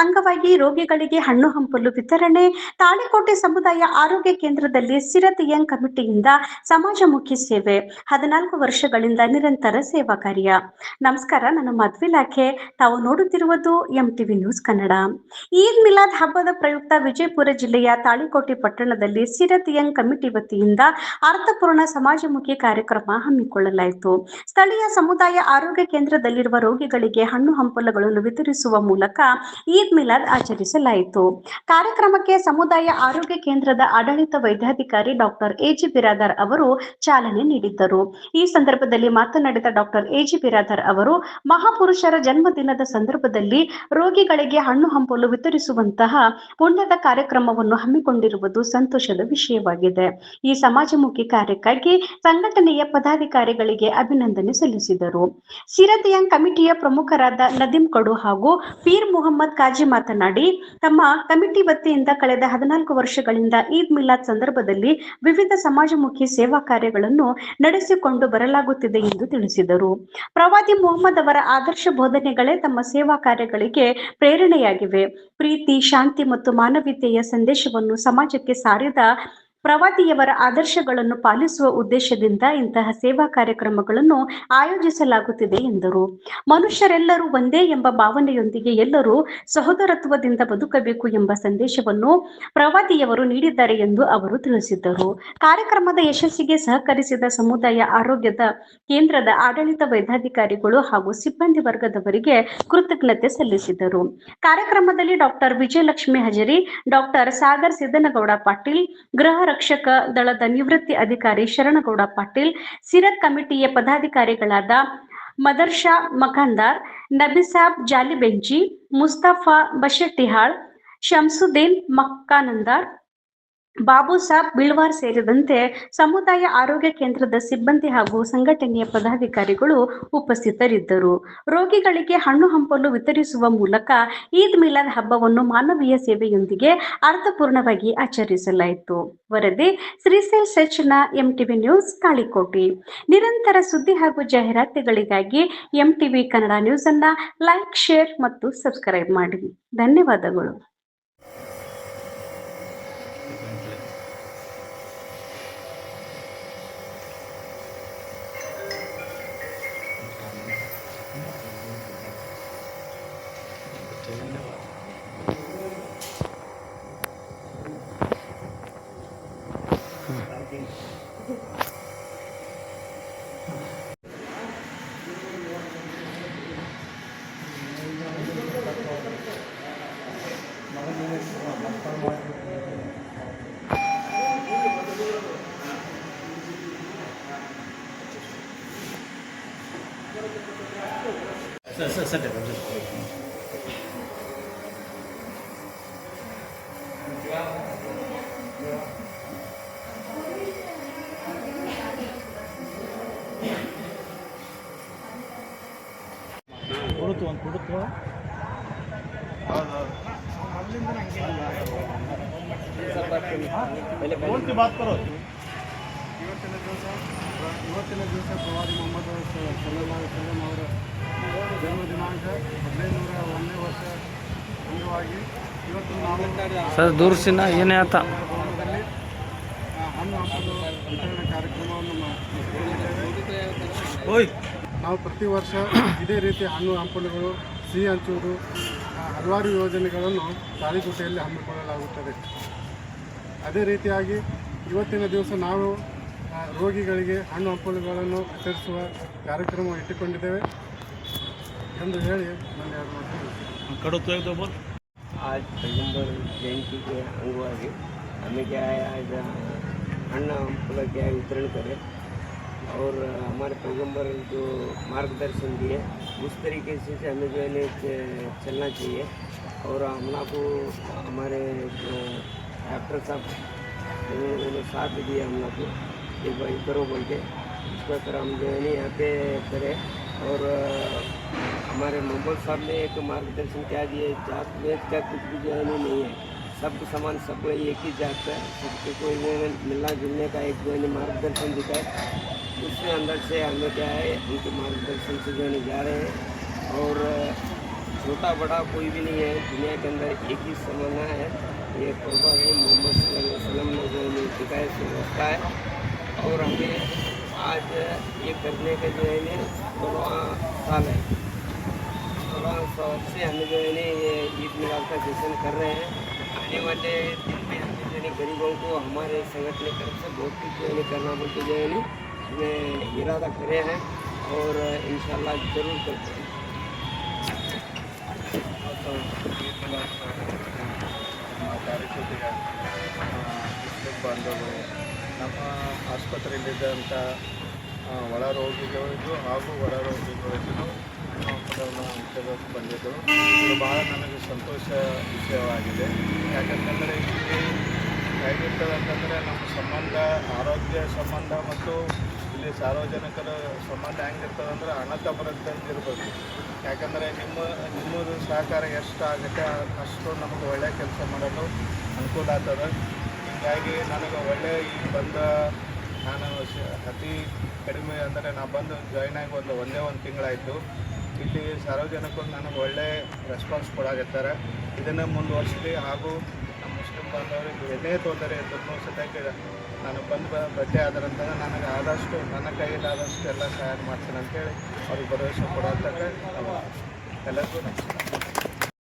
ಅಂಗವಾಗಿ ರೋಗಿಗಳಿಗೆ ಹಣ್ಣು ಹಂಪಲು ವಿತರಣೆ. ತಾಳಿಕೋಟೆ ಸಮುದಾಯ ಆರೋಗ್ಯ ಕೇಂದ್ರದಲ್ಲಿ ಸಿರತಿಯಂಗ್ ಕಮಿಟಿಯಿಂದ ಸಮಾಜಮುಖಿ ಸೇವೆ. 14 ವರ್ಷಗಳಿಂದ ನಿರಂತರ ಸೇವಾ ಕಾರ್ಯ. ನಮಸ್ಕಾರ, ನಾನು ಮಧ್ವಿಲಾಖೆ. ತಾವು ನೋಡುತ್ತಿರುವುದು ಎಂಟಿವಿ ನ್ಯೂಸ್ ಕನ್ನಡ. ಈದ್ ಮಿಲಾದ್ ಹಬ್ಬದ ಪ್ರಯುಕ್ತ ವಿಜಯಪುರ ಜಿಲ್ಲೆಯ ತಾಳಿಕೋಟೆ ಪಟ್ಟಣದಲ್ಲಿ ಸಿರತಿಯಂಗ್ ಕಮಿಟಿ ವತಿಯಿಂದ ಅರ್ಥಪೂರ್ಣ ಸಮಾಜಮುಖಿ ಕಾರ್ಯಕ್ರಮ ಹಮ್ಮಿಕೊಳ್ಳಲಾಯಿತು. ಸ್ಥಳೀಯ ಸಮುದಾಯ ಆರೋಗ್ಯ ಕೇಂದ್ರದಲ್ಲಿರುವ ರೋಗಿಗಳಿಗೆ ಹಣ್ಣು ಹಂಪಲುಗಳನ್ನು ವಿತರಿಸುವ ಮೂಲಕ ಈದ್ ಮಿಲಾದ್ ಆಚರಿಸಲಾಯಿತು. ಕಾರ್ಯಕ್ರಮಕ್ಕೆ ಸಮುದಾಯ ಆರೋಗ್ಯ ಕೇಂದ್ರದ ಆಡಳಿತ ವೈದ್ಯಾಧಿಕಾರಿ ಡಾಕ್ಟರ್ ಎಜಿ ಬಿರಾದಾರ್ ಅವರು ಚಾಲನೆ ನೀಡಿದ್ದರು. ಈ ಸಂದರ್ಭದಲ್ಲಿ ಮಾತನಾಡಿದ ಡಾಕ್ಟರ್ ಎಜಿ ಬಿರಾದಾರ್ ಅವರು, ಮಹಾಪುರುಷರ ಜನ್ಮದಿನದ ಸಂದರ್ಭದಲ್ಲಿ ರೋಗಿಗಳಿಗೆ ಹಣ್ಣು ಹಂಪಲು ವಿತರಿಸುವಂತಹ ಪುಣ್ಯದ ಕಾರ್ಯಕ್ರಮವನ್ನು ಹಮ್ಮಿಕೊಂಡಿರುವುದು ಸಂತೋಷದ ವಿಷಯವಾಗಿದೆ. ಈ ಸಮಾಜಮುಖಿ ಕಾರ್ಯಕ್ಕಾಗಿ ಸಂಘಟನೆಯ ಪದಾಧಿಕಾರಿಗಳಿಗೆ ಅಭಿನಂದನೆ ಸಲ್ಲಿಸಿದರು. ಸಿರತಿಯಂಗ್ ಕಮಿಟಿಯ ಪ್ರಮುಖರಾದ ನದೀಂ ಕಡು ಹಾಗೂ ಪೀರ್ ಮುಹಮ್ಮದ್ ಕಾಜಿ ಮಾತನಾಡಿ, ತಮ್ಮ ಕಮಿಟಿ ವತಿಯಿಂದ ಕಳೆದ 14 ವರ್ಷಗಳಿಂದ ಈದ್ ಮಿಲಾದ್ ಸಂದರ್ಭದಲ್ಲಿ ವಿವಿಧ ಸಮಾಜಮುಖಿ ಸೇವಾ ಕಾರ್ಯಗಳನ್ನು ನಡೆಸಿಕೊಂಡು ಬರಲಾಗುತ್ತಿದೆ ಎಂದು ತಿಳಿಸಿದರು. ಪ್ರವಾದಿ ಮುಹಮ್ಮದ್ ಅವರ ಆದರ್ಶ ಬೋಧನೆಗಳೇ ತಮ್ಮ ಸೇವಾ ಕಾರ್ಯಗಳಿಗೆ ಪ್ರೇರಣೆಯಾಗಿವೆ. ಪ್ರೀತಿ, ಶಾಂತಿ ಮತ್ತು ಮಾನವೀಯತೆಯ ಸಂದೇಶವನ್ನು ಸಮಾಜಕ್ಕೆ ಸಾರಿದ ಪ್ರವಾದಿಯವರ ಆದರ್ಶಗಳನ್ನು ಪಾಲಿಸುವ ಉದ್ದೇಶದಿಂದ ಇಂತಹ ಸೇವಾ ಕಾರ್ಯಕ್ರಮಗಳನ್ನು ಆಯೋಜಿಸಲಾಗುತ್ತಿದೆ ಎಂದರು. ಮನುಷ್ಯರೆಲ್ಲರೂ ಒಂದೇ ಎಂಬ ಭಾವನೆಯೊಂದಿಗೆ ಎಲ್ಲರೂ ಸಹೋದರತ್ವದಿಂದ ಬದುಕಬೇಕು ಎಂಬ ಸಂದೇಶವನ್ನು ಪ್ರವಾದಿಯವರು ನೀಡಿದ್ದಾರೆ ಎಂದು ಅವರು ತಿಳಿಸಿದರು. ಕಾರ್ಯಕ್ರಮದ ಯಶಸ್ಸಿಗೆ ಸಹಕರಿಸಿದ ಸಮುದಾಯ ಆರೋಗ್ಯದ ಕೇಂದ್ರದ ಆಡಳಿತ ವೈದ್ಯಾಧಿಕಾರಿಗಳು ಹಾಗೂ ಸಿಬ್ಬಂದಿ ವರ್ಗದವರಿಗೆ ಕೃತಜ್ಞತೆ ಸಲ್ಲಿಸಿದರು. ಕಾರ್ಯಕ್ರಮದಲ್ಲಿ ಡಾಕ್ಟರ್ ವಿಜಯಲಕ್ಷ್ಮಿ ಹಜರಿ, ಡಾಕ್ಟರ್ ಸಾಗರ್ ಸಿದ್ದನಗೌಡ ಪಾಟೀಲ್, ಗೃಹ ರಕ್ಷಕ ದಳದ ನಿವೃತ್ತಿ ಅಧಿಕಾರಿ ಶರಣಗೌಡ ಪಾಟೀಲ್, ಸಿರತ್ ಕಮಿಟಿಯ ಪದಾಧಿಕಾರಿಗಳಾದ ಮದರ್ಷಾ ಮಖಂದಾರ್, ನಬಿಸಾಬ್ ಜಾಲಿಬೆಂಚಿ, ಮುಸ್ತಫಾ ಬಶೆಟ್ಟಿಹಾಳ್, ಶಂಸುದ್ದೀನ್ ಮಕ್ಕಾನಂದಾರ್, ಬಾಬು ಸಾಬ್ ಬಿಳ್ವಾರ್ ಸೇರಿದಂತೆ ಸಮುದಾಯ ಆರೋಗ್ಯ ಕೇಂದ್ರದ ಸಿಬ್ಬಂದಿ ಹಾಗೂ ಸಂಘಟನೆಯ ಪದಾಧಿಕಾರಿಗಳು ಉಪಸ್ಥಿತರಿದ್ದರು. ರೋಗಿಗಳಿಗೆ ಹಣ್ಣು ಹಂಪಲು ವಿತರಿಸುವ ಮೂಲಕ ಈದ್ ಮಿಲಾದ್ ಹಬ್ಬವನ್ನು ಮಾನವೀಯ ಸೇವೆಯೊಂದಿಗೆ ಅರ್ಥಪೂರ್ಣವಾಗಿ ಆಚರಿಸಲಾಯಿತು. ವರದಿ ಶ್ರೀಶೈಲ್ ಸೆಚ್ನ ಎಂಟಿವಿ ನ್ಯೂಸ್ ತಾಳಿಕೋಟೆ. ನಿರಂತರ ಸುದ್ದಿ ಹಾಗೂ ಜಾಹೀರಾತುಗಳಿಗಾಗಿ ಎಂಟಿವಿ ಕನ್ನಡ ನ್ಯೂಸ್ ಅನ್ನ ಲೈಕ್, ಶೇರ್ ಮತ್ತು ಸಬ್ಸ್ಕ್ರೈಬ್ ಮಾಡಿ. ಧನ್ಯವಾದಗಳು. ಇವತ್ತಿನ ದಿವಸ ಪ್ರವಾದಿ ಮೊಹಮ್ಮದ್ ಸಲ್ಲಲ್ಲಾಹು ಅಲೈಹಿ ವಸಲ್ಲಂ ಅವರ ಜನ್ಮ ದಿನಾಂಕ 1501ನೇ ವರ್ಷ ಅಂಗವಾಗಿ ಇವತ್ತು ನಾವು ಸರ್ ದೂರ್ಸಿನ ಏನೇ ಆತ ಹಣ್ಣು ಹಂಪಲು ವಿತರಣೆ ಕಾರ್ಯಕ್ರಮವನ್ನು ನಾವು ಪ್ರತಿ ವರ್ಷ ಇದೇ ರೀತಿ ಹಣ್ಣು ಹಂಪಲುಗಳು, ಸಿಹಿ ಹಂಚುವುದು, ಹಲವಾರು ಯೋಜನೆಗಳನ್ನು ತಾಳಿಕೋಟೆಯಲ್ಲಿ ಹಮ್ಮಿಕೊಳ್ಳಲಾಗುತ್ತದೆ. ಅದೇ ರೀತಿಯಾಗಿ ಇವತ್ತಿನ ದಿವಸ ನಾವು ರೋಗಿಗಳಿಗೆ ಹಣ್ಣು ಹಂಪಲುಗಳನ್ನು ವಿತರಿಸುವ ಕಾರ್ಯಕ್ರಮ ಇಟ್ಟುಕೊಂಡಿದ್ದೇವೆ ಎಂದು ಹೇಳಿ ನನ್ನ 2 ಮಾತು आज पैगंबर जयंती के अंगವಾಗಿ हमें क्या है, आज अन्ना हमको क्या वितरण करें और हमारे पैगंबर जो मार्गदर्शन दिए उस तरीके से हमें जो है चलना चाहिए। और हम लोग को हमारे डॉक्टर साहब उन्होंने साथ दिया हम लोग को एक बार करो बोल के, इस पर हम जो है यहाँ पे करें। और हमारे मोहम्मद साहब ने एक मार्गदर्शन क्या दिए, जात वेद का कुछ भी जो है नहीं है, सब समान, सब एक ही जात है, सबके कोई मिलना जुलने का एक जो है मार्गदर्शन दिखाए। उसके अंदर से हमें क्या है, उनके मार्गदर्शन से जो है जा रहे हैं। और छोटा बड़ा कोई भी नहीं है, दुनिया के अंदर एक ही समझना है, ये कुर्बानी मोहम्मद सल्लल्लाहु अलैहि वसल्लम ने जो है दिखाए से होता है। और हमें आज ये करने का जो है 16 साल है, 16 साल से हम जो है ये ईद मिलाद का जश्न कर रहे हैं। आने वाले दिन में हम जो है गरीबों को हमारे संगठन की तरफ से बहुत कुछ जो है करना बोल के जो है हमें इरादा करे हैं और इंशाल्लाह ज़रूर करते हैं। ತಾರೀಖಿಗೆ ಮುಸ್ಲಿಂ ಬಾಂಧವರು ನಮ್ಮ ಆಸ್ಪತ್ರೆಯಲ್ಲಿದ್ದಂಥ ಒಳ ರೋಗಿಗಳಿಗೂ ಹಾಗೂ ಹೊರ ರೋಗಿಗಳಿಗೂ ಹಣ್ಣು ಹಂಪಲವನ್ನು ಬಂದಿದ್ದು ಇದು ಭಾಳ ನನಗೆ ಸಂತೋಷ ವಿಷಯವಾಗಿದೆ. ಯಾಕಂತಂದರೆ ಇಲ್ಲಿ ಹೇಗಿರ್ತದೆ ಅಂತಂದರೆ ನಮ್ಮ ಸಂಬಂಧ ಆರೋಗ್ಯ ಸಂಬಂಧ ಮತ್ತು ಇಲ್ಲಿ ಸಾರ್ವಜನಿಕರ ಸಂಬಂಧ ಹೆಂಗಿರ್ತದೆ ಅಂದರೆ ಅಣ್ಣತಮ್ಮರಂತಿರ್ಬೇಕು. ಯಾಕಂದರೆ ನಿಮ್ಮದು ಸಹಕಾರ ಎಷ್ಟು ಆಗುತ್ತೆ ಅಷ್ಟು ನಮಗೆ ಒಳ್ಳೆಯ ಕೆಲಸ ಮಾಡಲು ಅನುಕೂಲ ಆಗ್ತದೆ. ಹೀಗಾಗಿ ನನಗೆ ಒಳ್ಳೆಯ ಈ ಬಂದ ನಾನು ಅತಿ ಕಡಿಮೆ ಅಂದರೆ ನಾನು ಬಂದು ಜಾಯ್ನ್ ಆಗಿ ಒಂದೇ ಒಂದು ತಿಂಗಳಾಯಿತು. ಇಲ್ಲಿ ಸಾರ್ವಜನಿಕರು ನನಗೆ ಒಳ್ಳೆಯ ರೆಸ್ಪಾನ್ಸ್ ಕೊಡಾಕತ್ತಾರೆ. ಇದನ್ನು ಮುಂದುವರಿಸಲಿ ಹಾಗೂ ನಮ್ಮ ಮುಸ್ಲಿಂ ಬಾಂಧವರಿಗೆ ಏನೇ ತೊಂದರೆ ಇದ್ರೂ ಸದ್ಯಕ್ಕೆ ನಾನು ಬಂದು ಭೇಟಿ ಆದರಂತಂದ್ರೆ ನನಗೆ ಆದಷ್ಟು ನನ್ನ ಕೈಯಲ್ಲಾದಷ್ಟು ಎಲ್ಲ ಸಹಾಯ ಮಾಡ್ತೀನಿ ಅಂತೇಳಿ ಅವ್ರಿಗೆ ಭರವಸೆ ಕೊಡೋಂಥದ್ದು ಎಲ್ಲರಿಗೂ ನಮಸ್ಕಾರ.